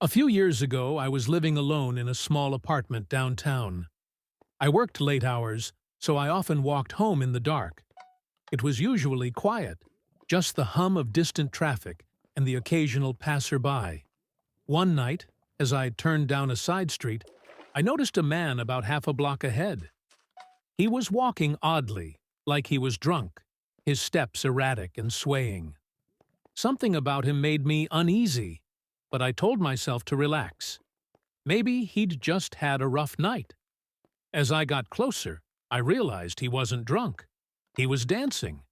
A few years ago, I was living alone in a small apartment downtown. I worked late hours, so I often walked home in the dark. It was usually quiet, just the hum of distant traffic and the occasional passerby. One night, as I turned down a side street, I noticed a man about half a block ahead. He was walking oddly, like he was drunk, his steps erratic and swaying. Something about him made me uneasy, but I told myself to relax. Maybe he'd just had a rough night. As I got closer, I realized he wasn't drunk. He was dancing.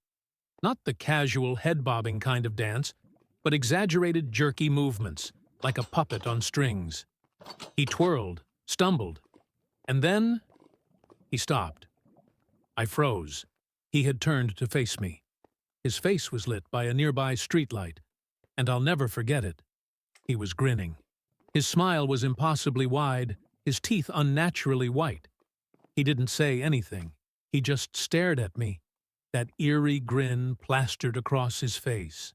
Not the casual head-bobbing kind of dance, but exaggerated jerky movements, like a puppet on strings. He twirled, stumbled, and then he stopped. I froze. He had turned to face me. His face was lit by a nearby streetlight, and I'll never forget it. He was grinning. His smile was impossibly wide, his teeth unnaturally white. He didn't say anything. He just stared at me, that eerie grin plastered across his face.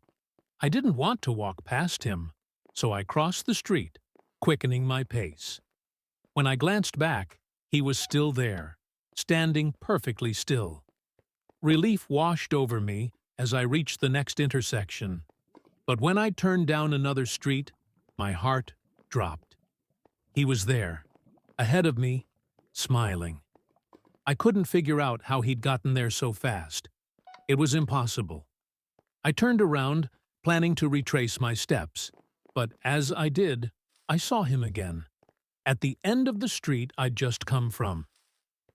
I didn't want to walk past him, so I crossed the street, quickening my pace. When I glanced back, he was still there, standing perfectly still. Relief washed over me as I reached the next intersection. But when I turned down another street, my heart dropped. He was there, ahead of me, smiling. I couldn't figure out how he'd gotten there so fast. It was impossible. I turned around, planning to retrace my steps, but as I did, I saw him again, at the end of the street I'd just come from.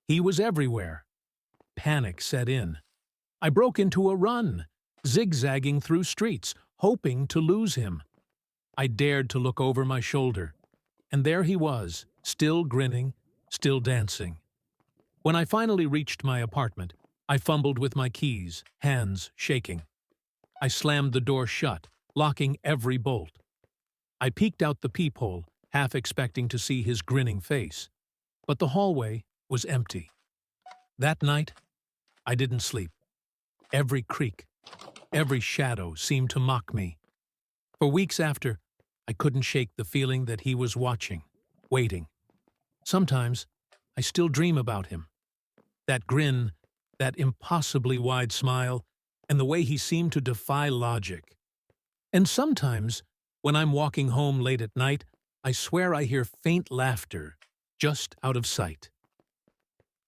He was everywhere. Panic set in. I broke into a run, zigzagging through streets, hoping to lose him. I dared to look over my shoulder, and there he was, still grinning, still dancing. When I finally reached my apartment, I fumbled with my keys, hands shaking. I slammed the door shut, locking every bolt. I peeked out the peephole, half expecting to see his grinning face, but the hallway was empty. That night, I didn't sleep. Every creak, every shadow seemed to mock me. For weeks after, I couldn't shake the feeling that he was watching, waiting. Sometimes, I still dream about him. That grin, that impossibly wide smile, and the way he seemed to defy logic. And sometimes, when I'm walking home late at night, I swear I hear faint laughter, just out of sight.